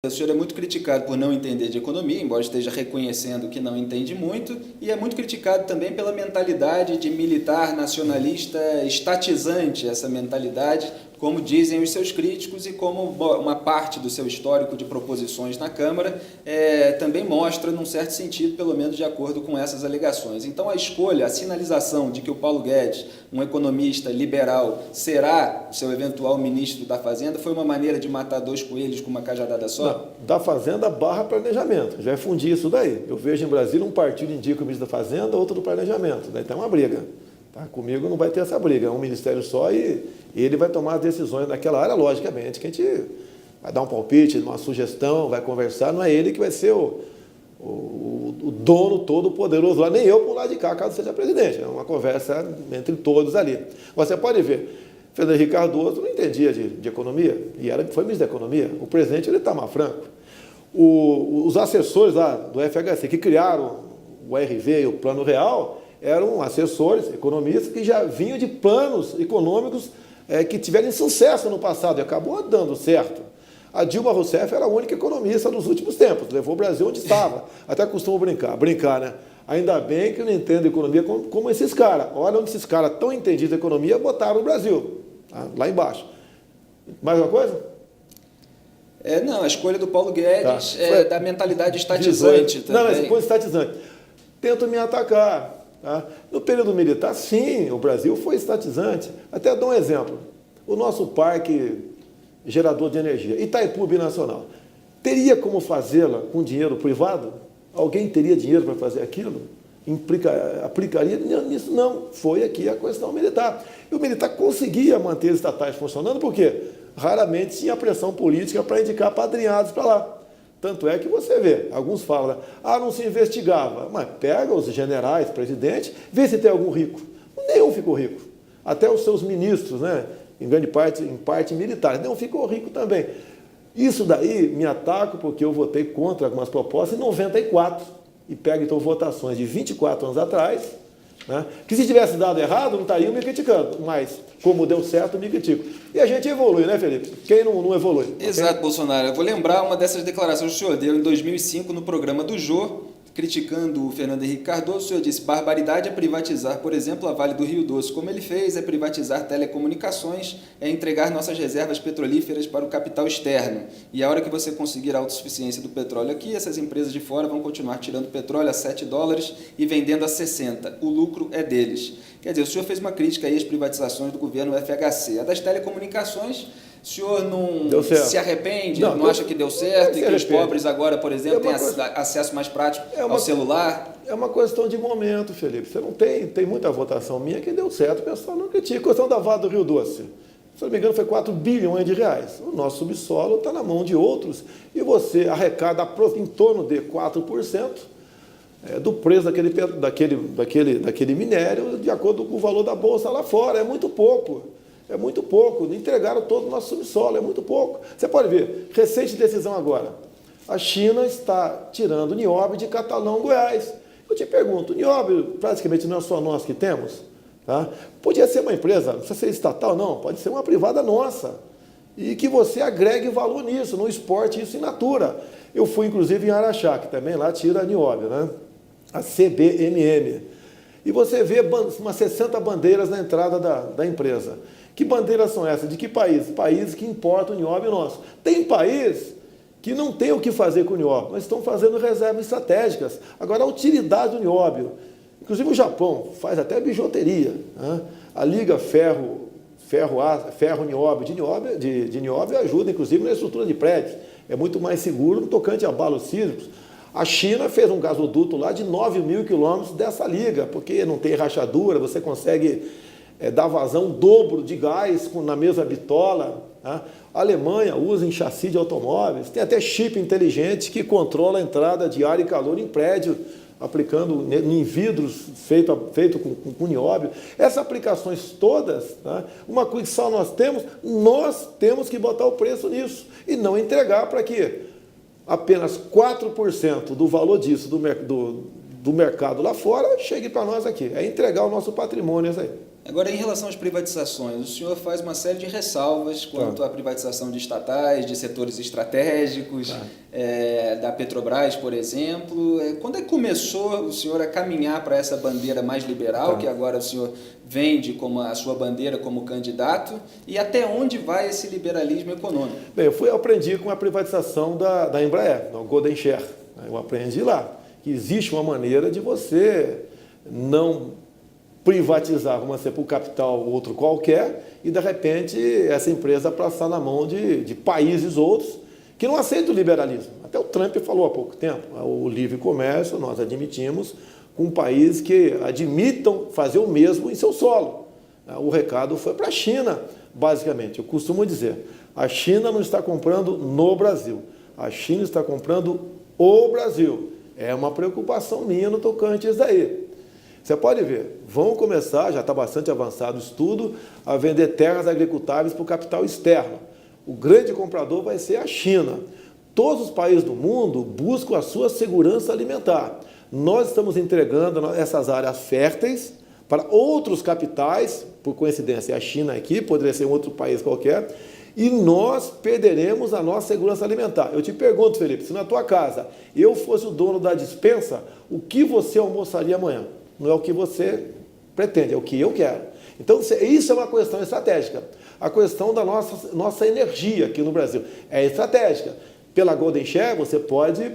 O senhor é muito criticado por não entender de economia, embora esteja reconhecendo que não entende muito, e é muito criticado também pela mentalidade de militar nacionalista estatizante, essa mentalidade, como dizem os seus críticos e como uma parte do seu histórico de proposições na Câmara também mostra, num certo sentido, pelo menos de acordo com essas alegações. Então a escolha, a sinalização de que o Paulo Guedes, um economista liberal, será o seu eventual ministro da Fazenda, foi uma maneira de matar dois coelhos com uma cajadada só? Não, da Fazenda barra planejamento. Já fundir isso daí. Eu vejo em Brasília um partido indica o ministro da Fazenda, outro do planejamento. Daí tem uma briga. Tá? Comigo não vai ter essa briga. É um ministério só e ele vai tomar as decisões naquela área, logicamente, que a gente vai dar um palpite, uma sugestão, vai conversar. Não é ele que vai ser o dono todo poderoso lá, nem eu por lá de cá, caso seja presidente. É uma conversa entre todos ali. Você pode ver, Fernando Henrique Cardoso não entendia de economia, e foi ministro da Economia. O presidente, ele está mais franco. Os assessores lá do FHC, que criaram o RV e o Plano Real, eram assessores, economistas, que já vinham de planos econômicos que tiveram sucesso no passado, e acabou dando certo. A Dilma Rousseff era a única economista dos últimos tempos, levou o Brasil onde estava. Até costumo brincar, né? Ainda bem que eu não entendo economia como esses caras. Olha onde esses caras tão entendidos de economia botaram o Brasil, tá? Lá embaixo. Mais uma coisa? Não, a escolha do Paulo Guedes é da mentalidade estatizante também. Não, mas depois estatizante. Tentam me atacar. Tá? No período militar, sim, o Brasil foi estatizante. Até dou um exemplo. O nosso parque gerador de energia, Itaipu Binacional, teria como fazê-la com dinheiro privado? Alguém teria dinheiro para fazer aquilo? Aplicaria nisso? Não. Foi aqui a questão militar. E o militar conseguia manter as estatais funcionando, por quê? Raramente tinha pressão política para indicar padrinhados para lá. Tanto é que você vê, alguns falam, não se investigava. Mas pega os generais, presidente, vê se tem algum rico. Nenhum ficou rico. Até os seus ministros, né, em grande parte, militares, nenhum ficou rico também. Isso daí me ataco porque eu votei contra algumas propostas em 94. E pego então votações de 24 anos atrás, né, que se tivesse dado errado, não estariam me criticando. Mas, como deu certo, me critico. E a gente evolui, né, Felipe? Quem não evolui? Exato, okay? Bolsonaro. Eu vou lembrar uma dessas declarações que o senhor deu em 2005 no programa do Jô, criticando o Fernando Henrique Cardoso. O senhor disse: barbaridade é privatizar, por exemplo, a Vale do Rio Doce. Como ele fez, é privatizar telecomunicações, é entregar nossas reservas petrolíferas para o capital externo. E a hora que você conseguir a autossuficiência do petróleo aqui, essas empresas de fora vão continuar tirando petróleo a $7 e vendendo a 60. O lucro é deles. Quer dizer, o senhor fez uma crítica aí às privatizações do governo FHC. A das telecomunicações, o senhor não se arrepende? Não acha que deu certo e que os pobres agora, por exemplo, têm acesso mais prático ao celular? É uma questão de momento, Felipe. Você não tem muita votação minha que deu certo, o pessoal não critica. A questão da Vale do Rio Doce, se não me engano, foi 4 bilhões de reais. O nosso subsolo está na mão de outros e você arrecada em torno de 4% do preço daquele minério de acordo com o valor da bolsa lá fora. É muito pouco. É muito pouco. Entregaram todo o nosso subsolo. É muito pouco. Você pode ver, recente decisão agora. A China está tirando o nióbio de Catalão, Goiás. Eu te pergunto, o nióbio praticamente não é só nós que temos? Tá? Podia ser uma empresa, não precisa ser estatal, não. Pode ser uma privada nossa. E que você agregue valor nisso, não exporte isso in natura. Eu fui, inclusive, em Araxá, que também lá tira nióbio, né? A CBMM. E você vê umas 60 bandeiras na entrada da empresa. Que bandeiras são essas? De que país? Países que importam o nióbio nosso. Tem país que não tem o que fazer com o nióbio, mas estão fazendo reservas estratégicas. Agora, a utilidade do nióbio, inclusive o Japão faz até bijuteria, né? A liga ferro-nióbio de nióbio ajuda, inclusive, na estrutura de prédios. É muito mais seguro no tocante a abalos sísmicos. A China fez um gasoduto lá de 9.000 quilômetros dessa liga, porque não tem rachadura, você consegue dar vazão dobro de gás na mesma bitola. Tá? A Alemanha usa em chassi de automóveis, tem até chip inteligente que controla a entrada de ar e calor em prédio, aplicando em vidros feito com nióbio. Essas aplicações todas, tá? Uma coisa que só nós temos que botar o preço nisso e não entregar para que apenas 4% do valor disso do mercado lá fora chegue para nós aqui. É entregar o nosso patrimônio isso aí. Agora, em relação às privatizações, o senhor faz uma série de ressalvas quanto à privatização de estatais, de setores estratégicos, da Petrobras, por exemplo. Quando é que começou o senhor a caminhar para essa bandeira mais liberal, que agora o senhor vende como a sua bandeira como candidato, e até onde vai esse liberalismo econômico? Bem, eu aprendi com a privatização da Embraer, no Golden Share. Eu aprendi lá que existe uma maneira de você não privatizar, vamos dizer, para o capital outro qualquer, e de repente essa empresa passar na mão de países outros que não aceitam o liberalismo. Até o Trump falou há pouco tempo, o livre comércio nós admitimos com países que admitam fazer o mesmo em seu solo. O recado foi para a China, basicamente. Eu costumo dizer, a China não está comprando no Brasil, a China está comprando o Brasil. É uma preocupação minha no tocante a isso daí. Você pode ver, vão começar, já está bastante avançado o estudo, a vender terras agricultáveis para o capital externo. O grande comprador vai ser a China. Todos os países do mundo buscam a sua segurança alimentar. Nós estamos entregando essas áreas férteis para outros capitais, por coincidência, a China aqui, poderia ser um outro país qualquer, e nós perderemos a nossa segurança alimentar. Eu te pergunto, Felipe, se na tua casa eu fosse o dono da despensa, o que você almoçaria amanhã? Não é o que você pretende, é o que eu quero. Então, isso é uma questão estratégica. A questão da nossa energia aqui no Brasil é estratégica. Pela Golden Share, você pode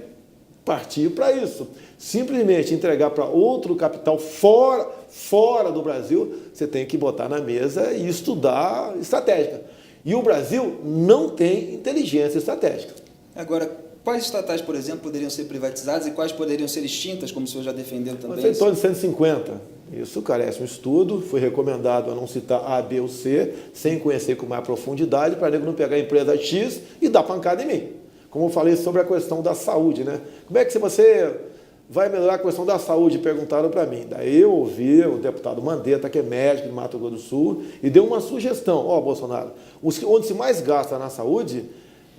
partir para isso. Simplesmente entregar para outro capital fora do Brasil, você tem que botar na mesa e estudar estratégica. E o Brasil não tem inteligência estratégica. Agora, quais estatais, por exemplo, poderiam ser privatizadas e quais poderiam ser extintas, como o senhor já defendeu também? Em torno de 150. Isso carece um estudo, foi recomendado a não citar A, B ou C, sem conhecer com mais profundidade, para não pegar a empresa X e dar pancada em mim. Como eu falei sobre a questão da saúde, né? Como é que você vai melhorar a questão da saúde? Perguntaram para mim. Daí eu ouvi o deputado Mandetta, que é médico de Mato Grosso do Sul, e deu uma sugestão. Bolsonaro, onde se mais gasta na saúde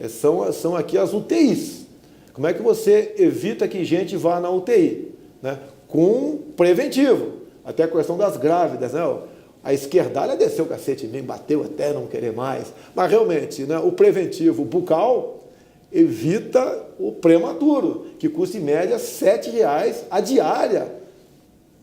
são aqui as UTIs. Como é que você evita que gente vá na UTI? Né? Com preventivo. Até a questão das grávidas, né? A esquerdalha desceu o cacete em mim, bateu até não querer mais. Mas realmente, né, o preventivo bucal evita o prematuro, que custa em média R$ 7,00 a diária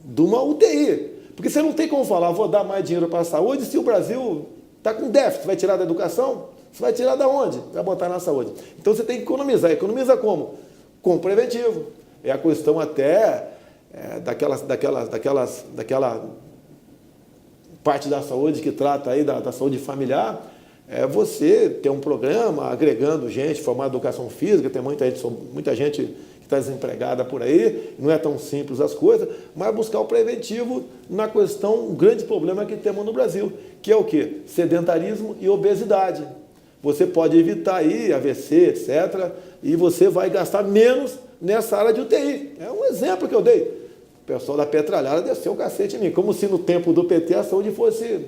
de uma UTI. Porque você não tem como falar, vou dar mais dinheiro para a saúde se o Brasil está com déficit. Vai tirar da educação? Você vai tirar da onde? Vai botar na saúde. Então você tem que economizar. Economiza como? Com preventivo. É a questão até daquela parte da saúde que trata aí da saúde familiar. Você ter um programa agregando gente, formar educação física, tem muita gente que está desempregada por aí, não é tão simples as coisas, mas buscar o preventivo na questão, um grande problema que temos no Brasil, que é o quê? Sedentarismo e obesidade. Você pode evitar aí AVC, etc., e você vai gastar menos nessa área de UTI. É um exemplo que eu dei. O pessoal da petralhada desceu o cacete em mim, como se no tempo do PT a saúde fosse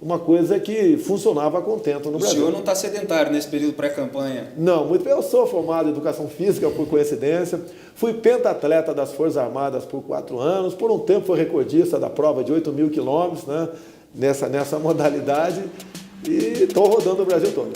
uma coisa que funcionava a contento no Brasil. O senhor não está sedentário nesse período pré-campanha? Não, muito bem. Eu sou formado em educação física, por coincidência. Fui pentatleta das Forças Armadas por 4 anos. Por um tempo fui recordista da prova de 8.000 quilômetros, né, nessa modalidade. E estou rodando o Brasil todo.